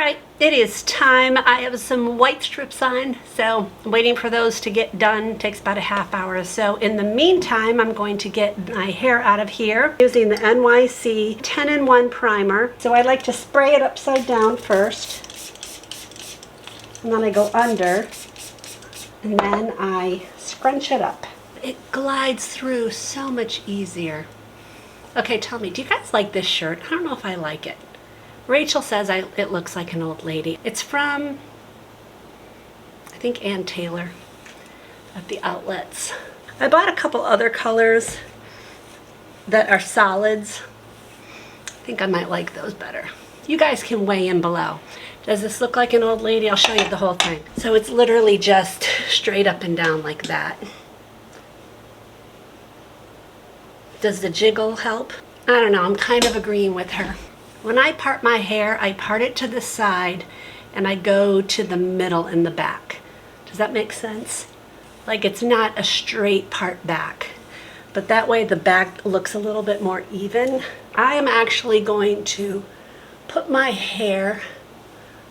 Alright, it is time. I have some white strips on, so I'm waiting for those to get done. It takes about a half hour or so. In the meantime, I'm going to get my hair out of here using the NYC 10-in-1 primer. So I like to spray it upside down first, and then I go under, and then I scrunch it up. It glides through so much easier. Okay, tell me, do you guys like this shirt? I don't know if I like it. Rachel says it looks like an old lady. It's from, I think, Ann Taylor at the outlets. I bought a couple other colors that are solids. I think I might like those better. You guys can weigh in below. Does this look like an old lady? I'll show you the whole thing. So it's literally just straight up and down like that. Does the jiggle help? I don't know, I'm kind of agreeing with her. When I part my hair, I part it to the side and I go to the middle and the back. Does that make sense? Like it's not a straight part back, but that way the back looks a little bit more even. I am actually going to put my hair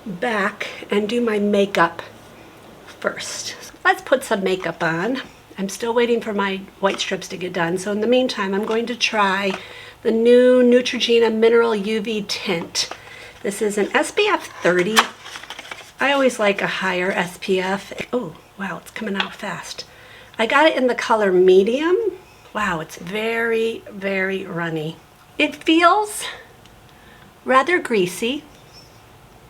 back and do my makeup first. Let's put some makeup on. I'm still waiting for my white strips to get done, so in the meantime I'm going to try the new Neutrogena Mineral UV Tint. This is an SPF 30. I always like a higher SPF. Oh, wow, it's coming out fast. I got it in the color medium. Wow, it's very, very runny. It feels rather greasy,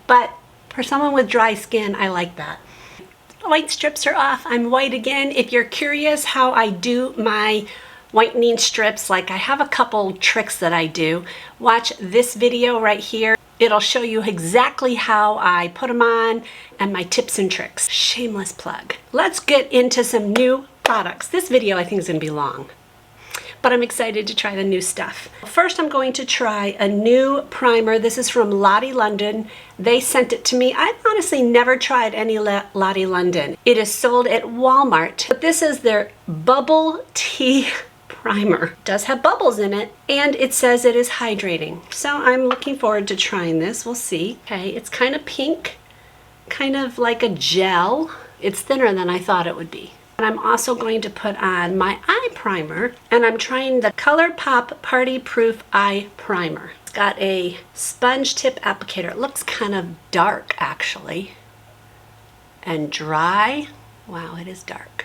but for someone with dry skin, I like that. The white strips are off. I'm white again. If you're curious how I do my whitening strips, like I have a couple tricks that I do, watch this video right here. It'll show you exactly how I put them on and my tips and tricks. Shameless plug. Let's get into some new products. This video I think is going to be long, but I'm excited to try the new stuff. First, I'm going to try a new primer. This is from Lottie London. They sent it to me. I've honestly never tried any Lottie London. It is sold at Walmart, but this is their Bubble Tea primer. It does have bubbles in it, and it says it is hydrating. So I'm looking forward to trying this. We'll see. Okay, it's kind of pink, kind of like a gel. It's thinner than I thought it would be. And I'm also going to put on my eye primer, and I'm trying the ColourPop Party Proof Eye Primer. It's got a sponge tip applicator. It looks kind of dark actually, and dry. Wow, it is dark.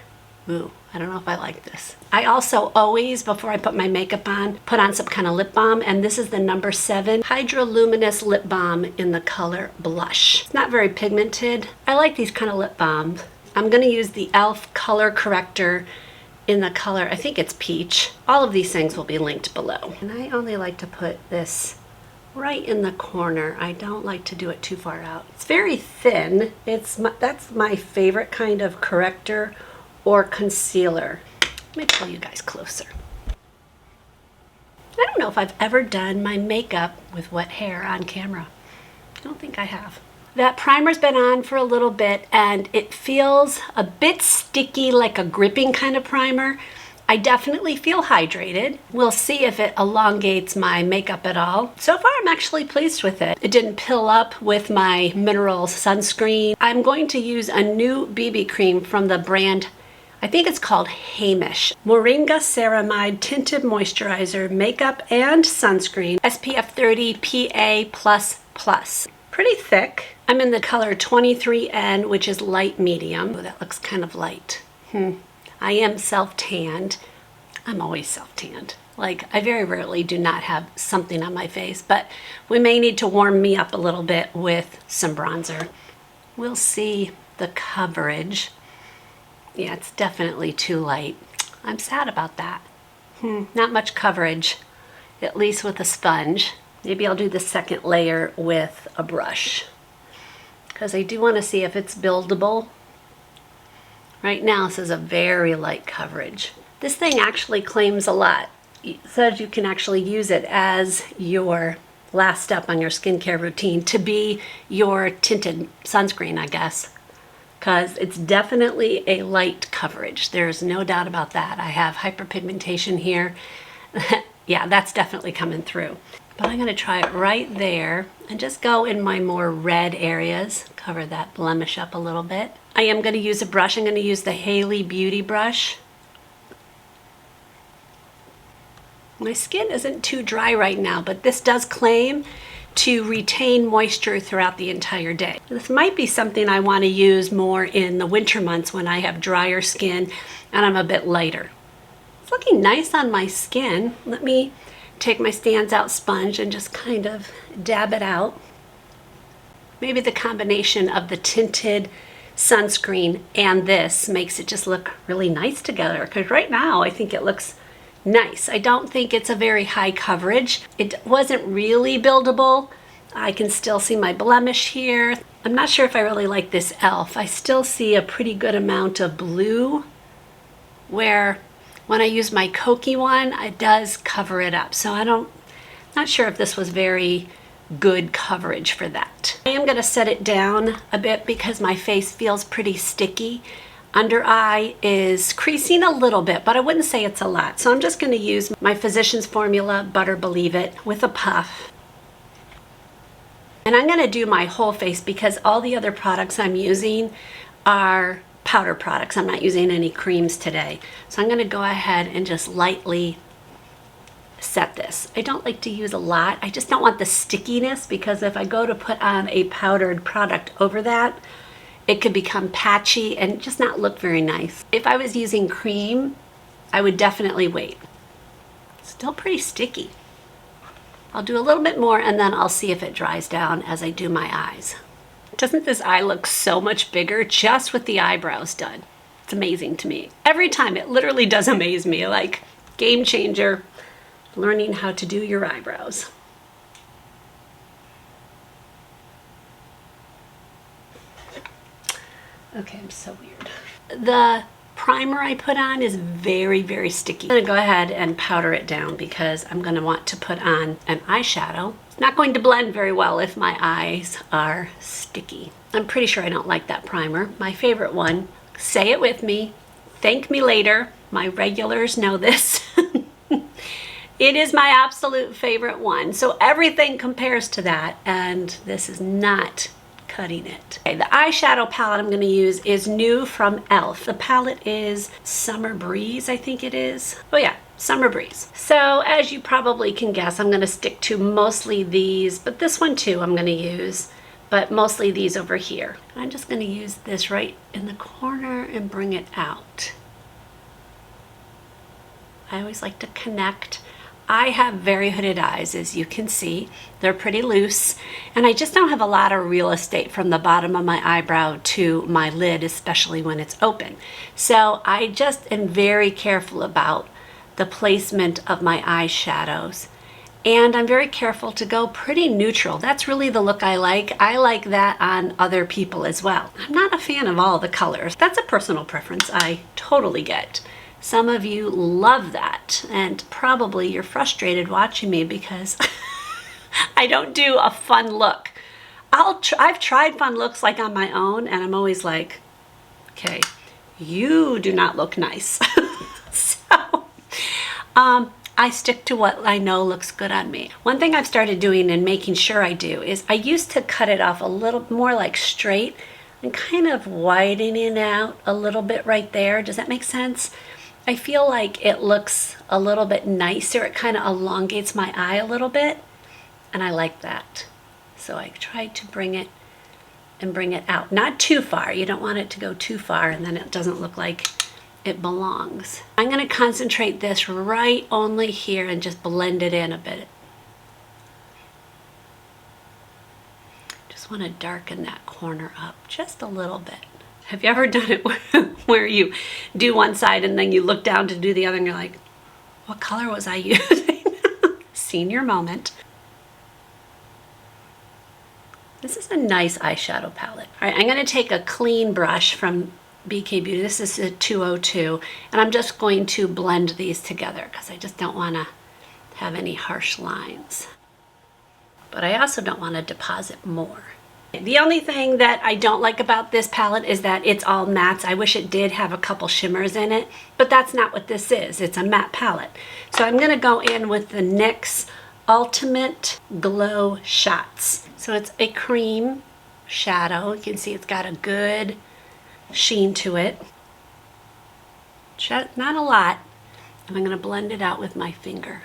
Ooh, I don't know if I like this. I also always, before I put my makeup on, put on some kind of lip balm, and this is the No. 7 Hydroluminous Lip Balm in the color Blush. It's not very pigmented. I like these kind of lip balms. I'm going to use the e.l.f. Color Corrector in the color, I think it's Peach. All of these things will be linked below. And I only like to put this right in the corner. I don't like to do it too far out. It's very thin. That's my favorite kind of corrector or concealer. Let me pull you guys closer. I don't know if I've ever done my makeup with wet hair on camera. I don't think I have. That primer's been on for a little bit and it feels a bit sticky, like a gripping kind of primer. I definitely feel hydrated. We'll see if it elongates my makeup at all. So far, I'm actually pleased with it. It didn't pill up with my mineral sunscreen. I'm going to use a new BB cream from the brand, I think it's called Heimish. Moringa Ceramide Tinted Moisturizer, Makeup and Sunscreen, SPF 30 PA++. Pretty thick. I'm in the color 23N, which is light medium. Oh, that looks kind of light. I am self-tanned. I'm always self-tanned. Like, I very rarely do not have something on my face, but we may need to warm me up a little bit with some bronzer. We'll see the coverage. Yeah, it's definitely too light. I'm sad about that. Not much coverage, at least with a sponge. Maybe I'll do the second layer with a brush, because I do want to see if it's buildable. Right now, this is a very light coverage. This thing actually claims a lot. It says you can actually use it as your last step on your skincare routine to be your tinted sunscreen, I guess, because it's definitely a light coverage. There's no doubt about that. I have hyperpigmentation here. Yeah, that's definitely coming through. but I'm gonna try it right there and just go in my more red areas, cover that blemish up a little bit. I am gonna use a brush. I'm gonna use the Haley Beauty brush. My skin isn't too dry right now, but this does claim to retain moisture throughout the entire day. This might be something I want to use more in the winter months when I have drier skin and I'm a bit lighter. It's looking nice on my skin. Let me take my Stands Out sponge and just kind of dab it out. Maybe the combination of the tinted sunscreen and this makes it just look really nice together, because right now I think it looks nice. I don't think it's a very high coverage. It wasn't really buildable. I can still see my blemish here. I'm not sure if I really like this e.l.f. I still see a pretty good amount of blue, where when I use my Kokie one, it does cover it up. So not sure if this was very good coverage for that. I am gonna set it down a bit because my face feels pretty sticky. Under eye is creasing a little bit, but I wouldn't say it's a lot. So I'm just going to use my Physicians Formula Butter Believe It with a puff. And I'm going to do my whole face because all the other products I'm using are powder products. I'm not using any creams today. So I'm going to go ahead and just lightly set this. I don't like to use a lot. I just don't want the stickiness, because if I go to put on a powdered product over that, it could become patchy and just not look very nice. If I was using cream, I would definitely wait. Still pretty sticky. I'll do a little bit more and then I'll see if it dries down as I do my eyes. Doesn't this eye look so much bigger just with the eyebrows done? It's amazing to me. Every time it literally does amaze me, like game changer, learning how to do your eyebrows. Okay, I'm so weird. The primer I put on is very, very sticky. I'm gonna go ahead and powder it down because I'm gonna want to put on an eyeshadow. It's not going to blend very well if my eyes are sticky. I'm pretty sure I don't like that primer. My favorite one, say it with me, thank me later. My regulars know this. It is my absolute favorite one. So everything compares to that, and this is not cutting it. Okay, the eyeshadow palette I'm going to use is new from e.l.f. The palette is Summer Breeze, I think it is. Oh yeah, Summer Breeze. So as you probably can guess, I'm going to stick to mostly these, but this one too I'm going to use, but mostly these over here. I'm just going to use this right in the corner and bring it out. I always like to connect. I have very hooded eyes, as you can see. They're pretty loose, and I just don't have a lot of real estate from the bottom of my eyebrow to my lid, especially when it's open. So I just am very careful about the placement of my eyeshadows. And I'm very careful to go pretty neutral. That's really the look I like. I like that on other people as well. I'm not a fan of all the colors. That's a personal preference I totally get. Some of you love that, and probably you're frustrated watching me because I don't do a fun look. I've tried fun looks like on my own, and I'm always like, okay, you do not look nice. So I stick to what I know looks good on me. One thing I've started doing and making sure I do is I used to cut it off a little more like straight and kind of widening it out a little bit right there. Does that make sense? I feel like it looks a little bit nicer. It kind of elongates my eye a little bit, and I like that. So I tried to bring it and bring it out. Not too far. You don't want it to go too far and then it doesn't look like it belongs. I'm going to concentrate this right only here and just blend it in a bit. Just want to darken that corner up just a little bit. Have you ever done it where you do one side and then you look down to do the other and you're like, what color was I using? Senior moment. This is a nice eyeshadow palette. All right, I'm going to take a clean brush from BK Beauty. This is a 202, and I'm just going to blend these together because I just don't want to have any harsh lines. But I also don't want to deposit more. The only thing that I don't like about this palette is that it's all mattes. I wish it did have a couple shimmers in it, but that's not what this is. It's a matte palette. So I'm going to go in with the NYX Ultimate Glow Shots. So it's a cream shadow. You can see it's got a good sheen to it. Not a lot. And I'm going to blend it out with my finger,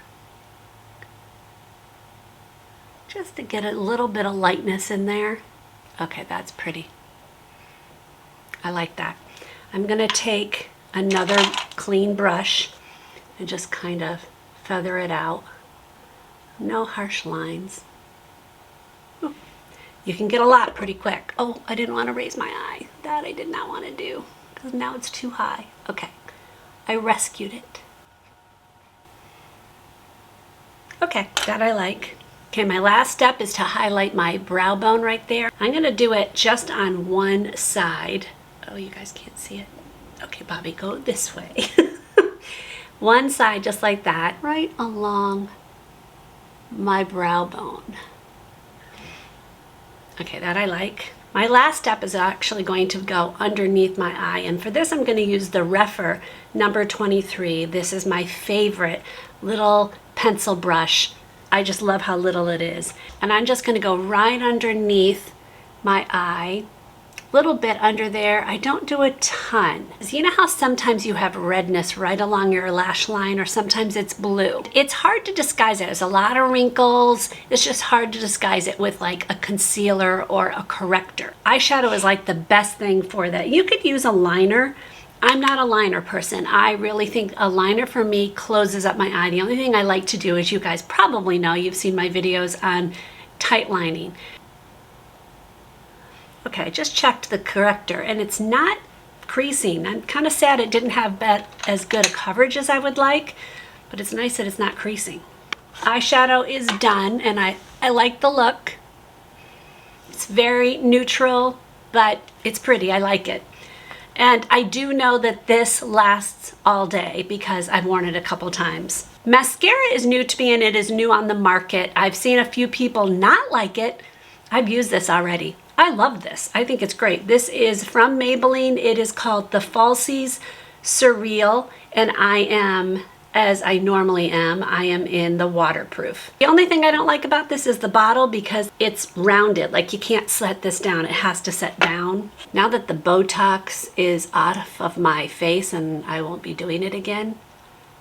just to get a little bit of lightness in there. Okay, that's pretty. I like that. I'm going to take another clean brush and just kind of feather it out. No harsh lines. Ooh. You can get a lot pretty quick. Oh, I didn't want to raise my eye. That I did not want to do, because now it's too high. Okay, I rescued it. Okay, that I like. Okay, my last step is to highlight my brow bone right there. I'm going to do it just on one side. Oh, you guys can't see it. Okay, Bobby, go this way. One side, just like that, right along my brow bone. Okay, that I like. My last step is actually going to go underneath my eye, and for this I'm going to use the Rephr number 23. This is my favorite little pencil brush. I just love how little it is. And I'm just going to go right underneath my eye, a little bit under there. I don't do a ton. You know how sometimes you have redness right along your lash line, or sometimes it's blue? It's hard to disguise it. There's a lot of wrinkles. It's just hard to disguise it with like a concealer or a corrector. Eyeshadow is like the best thing for that. You could use a liner. I'm not a liner person. I really think a liner for me closes up my eye. The only thing I like to do, as you guys probably know, you've seen my videos on tight lining. Okay, I just checked the corrector and it's not creasing. I'm kind of sad it didn't have as good a coverage as I would like, but it's nice that it's not creasing. Eyeshadow is done, and I like the look. It's very neutral, but it's pretty. I like it. And I do know that this lasts all day because I've worn it a couple times. Mascara is new to me, and it is new on the market. I've seen a few people not like it. I've used this already. I love this. I think it's great. This is from Maybelline. It is called the Falsies Surreal, and I am, as I normally am, I am in the waterproof. The only thing I don't like about this is the bottle, because it's rounded. Like, you can't set this down. It has to set down. Now that the Botox is off of my face and I won't be doing it again,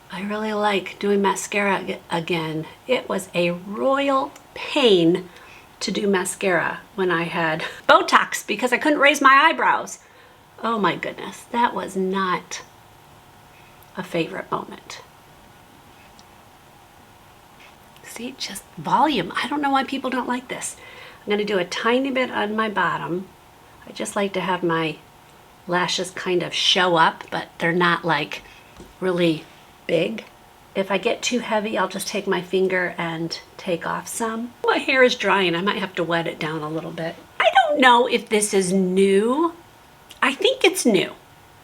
I really like doing mascara again. It was a royal pain to do mascara when I had Botox because I couldn't raise my eyebrows. Oh my goodness, that was not a favorite moment. See, just volume. I don't know why people don't like this. I'm going to do a tiny bit on my bottom. I just like to have my lashes kind of show up, but they're not like really big. If I get too heavy, I'll just take my finger and take off some. My hair is drying. I might have to wet it down a little bit. I don't know if this is new. I think it's new,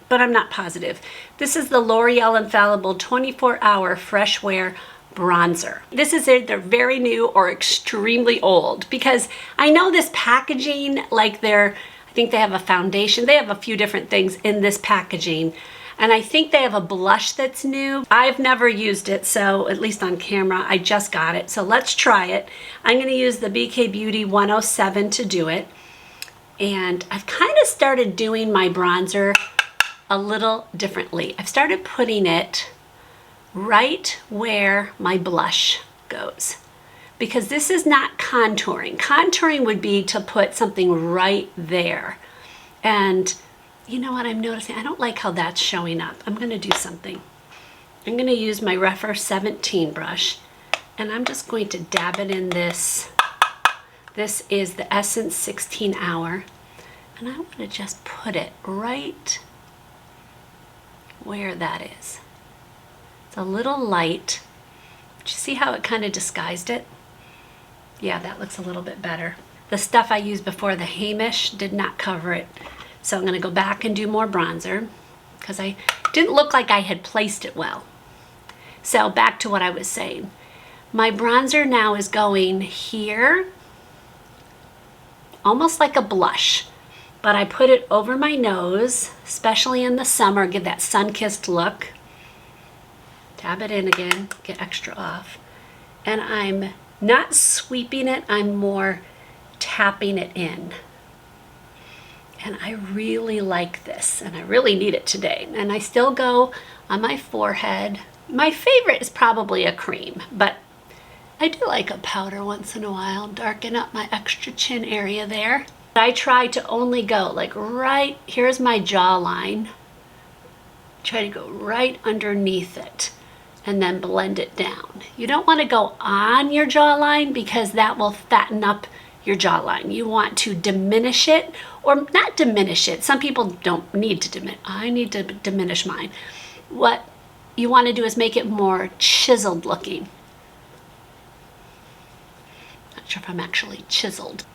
but I'm not positive. This is the L'Oreal Infallible 24-Hour Fresh Wear Bronzer. This is either very new or extremely old, because I know this packaging, like I think they have a foundation. They have a few different things in this packaging. And I think they have a blush that's new. I've never used it, so at least on camera, I just got it. So let's try it. I'm gonna use the BK Beauty 107 to do it. And I've kind of started doing my bronzer a little differently. I've started putting it right where my blush goes, because this is not contouring. Contouring would be to put something right there. And you know what I'm noticing? I don't like how that's showing up. I'm going to do something. I'm going to use my Rephr 17 brush, and I'm just going to dab it in this. This is the Essence 16 Hour, and I want to just put it right where that is. It's a little light. Did you see how it kind of disguised it? Yeah, that looks a little bit better. The stuff I used before, the Heimish, did not cover it. So I'm going to go back and do more bronzer because I didn't look like I had placed it well. So back to what I was saying. My bronzer now is going here, almost like a blush, but I put it over my nose, especially in the summer, give that sun-kissed look. Dab it in again, get extra off. And I'm not sweeping it, I'm more tapping it in. And I really like this, and I really need it today. And I still go on my forehead. My favorite is probably a cream, but I do like a powder once in a while, darken up my extra chin area there. I try to only go like right, here's my jawline. Try to go right underneath it and then blend it down. You don't want to go on your jawline because that will fatten up your jawline. You want to diminish it, or not diminish it. Some people don't need to diminish. I need to diminish mine. What you want to do is make it more chiseled looking. Not sure if I'm actually chiseled.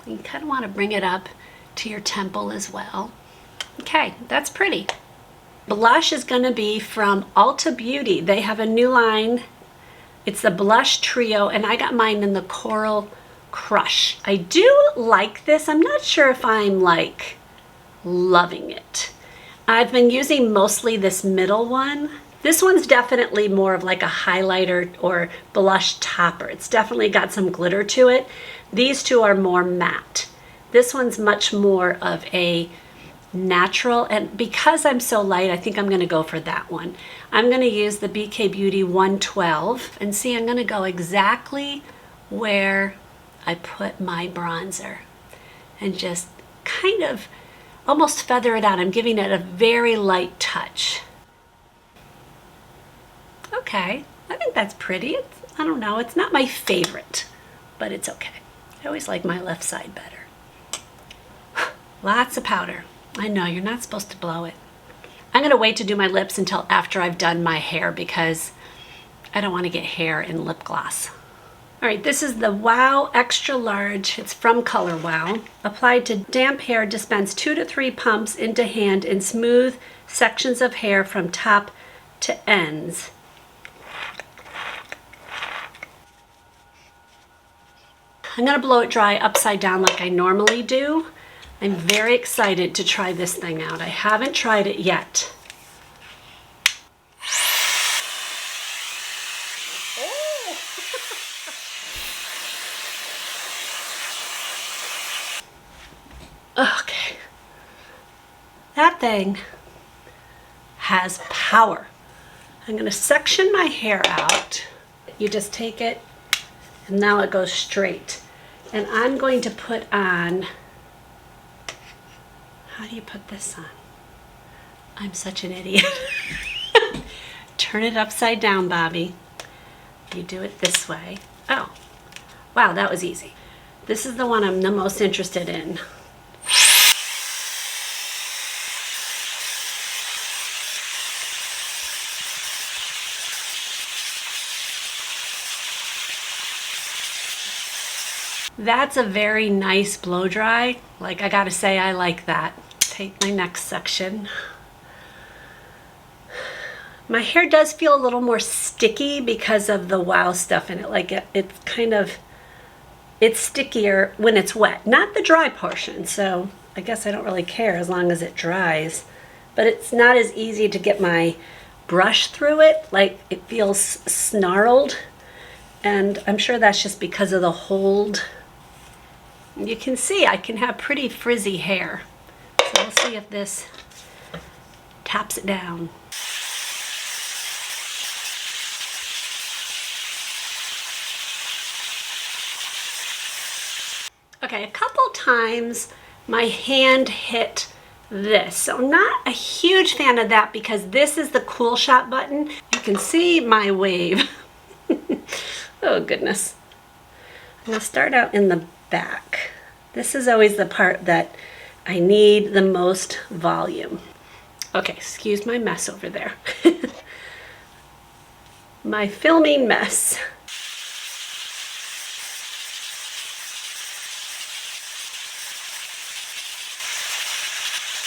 You kind of want to bring it up to your temple as well. Okay, that's pretty. Blush is going to be from Ulta Beauty. They have a new line. It's the Blush Trio, and I got mine in the Coral Crush. I do like this. I'm not sure if I'm like loving it. I've been using mostly this middle one. This one's definitely more of like a highlighter or blush topper. It's definitely got some glitter to it. These two are more matte. This one's much more of a natural, and because I'm so light, I think I'm going to go for that one. I'm going to use the BK Beauty 112, and see, I'm going to go exactly where I put my bronzer and just kind of almost feather it out. I'm giving it a very light touch. Okay, I think that's pretty. I don't know, it's not my favorite, but it's okay. I always like my left side better. Lots of powder. I know, you're not supposed to blow it. I'm going to wait to do my lips until after I've done my hair because I don't want to get hair in lip gloss. All right, this is the Wow Extra Large. It's from Color Wow. Applied to damp hair, dispense 2 to 3 pumps into hand in smooth sections of hair from top to ends. I'm going to blow it dry upside down like I normally do. I'm very excited to try this thing out. I haven't tried it yet. Oh. Okay. That thing has power. I'm going to section my hair out. You just take it, and now it goes straight. And I'm going to put on, how do you put this on? I'm such an idiot. Turn it upside down, Bobby. You do it this way. Oh, wow, that was easy. This is the one I'm the most interested in. That's a very nice blow dry. Like, I gotta say, I like that. Take my next section. My hair does feel a little more sticky because of the Wow stuff in it. Like, it's kind of, it's stickier when it's wet. Not the dry portion, so I guess I don't really care as long as it dries. But it's not as easy to get my brush through it. Like, it feels snarled. And I'm sure that's just because of the hold. You can see I can have pretty frizzy hair. So we'll see if this taps it down. Okay, a couple times my hand hit this. So I'm not a huge fan of that because this is the Cool Shot button. You can see my wave. Oh goodness. I'm going to start out in the back. This is always the part that I need the most volume. Okay, excuse my mess over there. My filming mess.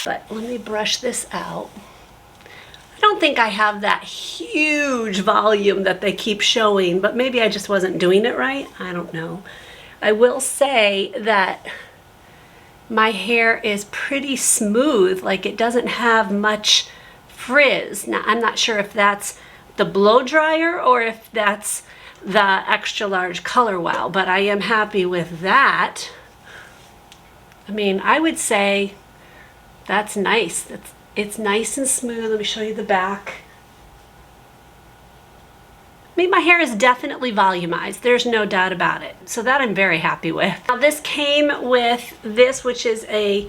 But let me brush this out. I don't think I have that huge volume that they keep showing, but maybe I just wasn't doing it right. I don't know. I will say that my hair is pretty smooth, like it doesn't have much frizz. Now, I'm not sure if that's the blow dryer or if that's the extra large Color Wow, but I am happy with that. I mean, I would say that's nice. It's nice and smooth. Let me show you the back. I mean, my hair is definitely volumized. There's no doubt about it. So that I'm very happy with. Now this came with this, which is a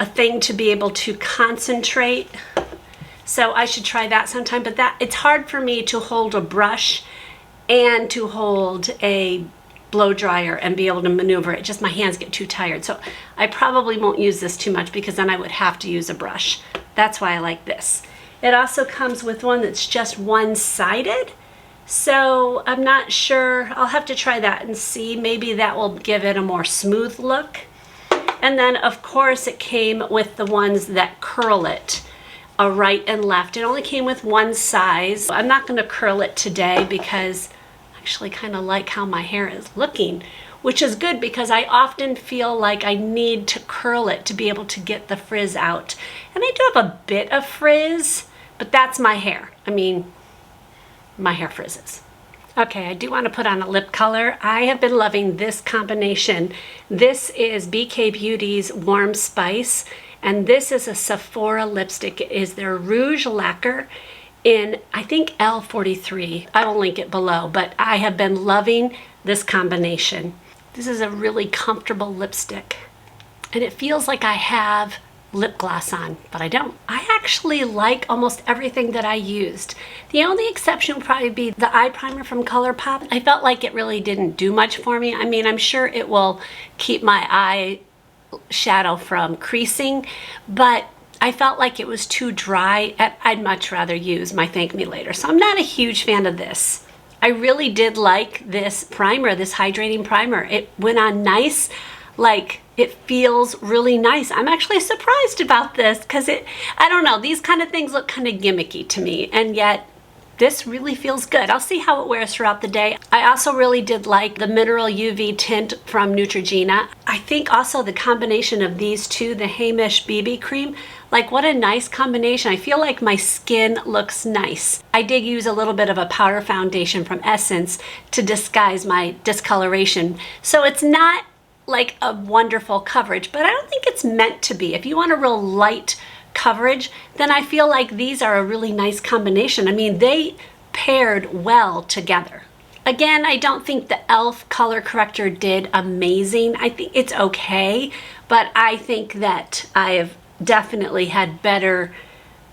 thing to be able to concentrate. So I should try that sometime, but it's hard for me to hold a brush and to hold a blow dryer and be able to maneuver it. Just my hands get too tired. So I probably won't use this too much because then I would have to use a brush. That's why I like this. It also comes with one that's just one-sided. So I'm not sure. I'll have to try that and see. Maybe that will give it a more smooth look. And then of course it came with the ones that curl it, a right and left. It only came with one size. I'm not going to curl it today because I actually kind of like how my hair is looking, which is good because I often feel like I need to curl it to be able to get the frizz out. And I do have a bit of frizz, but that's my hair. I mean, my hair frizzes. Okay, I do want to put on a lip color. I have been loving this combination. This is BK Beauty's Warm Spice, and this is a Sephora lipstick. It is their Rouge Lacquer in, I think, L43. I will link it below, but I have been loving this combination. This is a really comfortable lipstick, and it feels like I have lip gloss on, but I don't. I actually like almost everything that I used. The only exception would probably be the eye primer from ColourPop. I felt like it really didn't do much for me. I mean, I'm sure it will keep my eye shadow from creasing, but I felt like it was too dry. I'd much rather use my Thank Me Later. So I'm not a huge fan of this. I really did like this primer, this hydrating primer. It went on nice. Like, it feels really nice. I'm actually surprised about this because I don't know, these kind of things look kind of gimmicky to me, and yet this really feels good. I'll see how it wears throughout the day. I also really did like the Mineral UV Tint from Neutrogena. I think also the combination of these two, the Heimish BB cream, like what a nice combination. I feel like my skin looks nice. I did use a little bit of a powder foundation from Essence to disguise my discoloration. So it's not like a wonderful coverage, but I don't think it's meant to be. If you want a real light coverage, then I feel like these are a really nice combination. I mean, they paired well together. Again, I don't think the e.l.f. color corrector did amazing. I think it's okay, but I think that I have definitely had better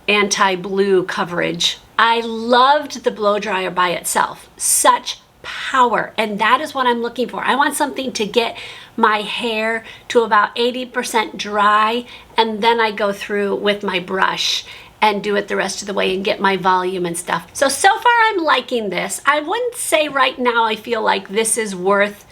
anti-blue coverage. I loved the blow dryer by itself. Such power, and that is what I'm looking for. I want something to get my hair to about 80% dry, and then I go through with my brush and do it the rest of the way and get my volume and stuff. So far I'm liking this. I wouldn't say right now I feel like this is worth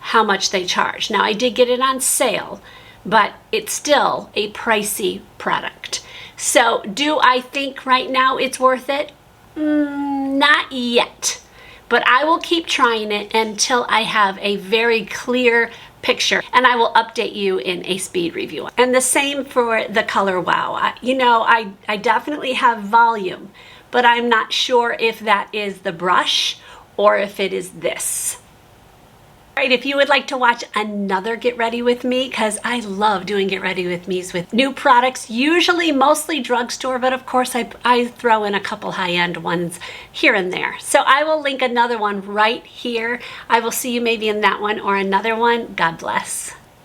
how much they charge. Now I did get it on sale, but it's still a pricey product. So do I think right now it's worth it? Not yet. But I will keep trying it until I have a very clear picture, and I will update you in a speed review. And the same for the Color Wow. You know, I definitely have volume, but I'm not sure if that is the brush or if it is this. All right, if you would like to watch another Get Ready With Me, because I love doing Get Ready With Me's with new products, usually mostly drugstore, but of course I throw in a couple high-end ones here and there. So I will link another one right here. I will see you maybe in that one or another one. God bless.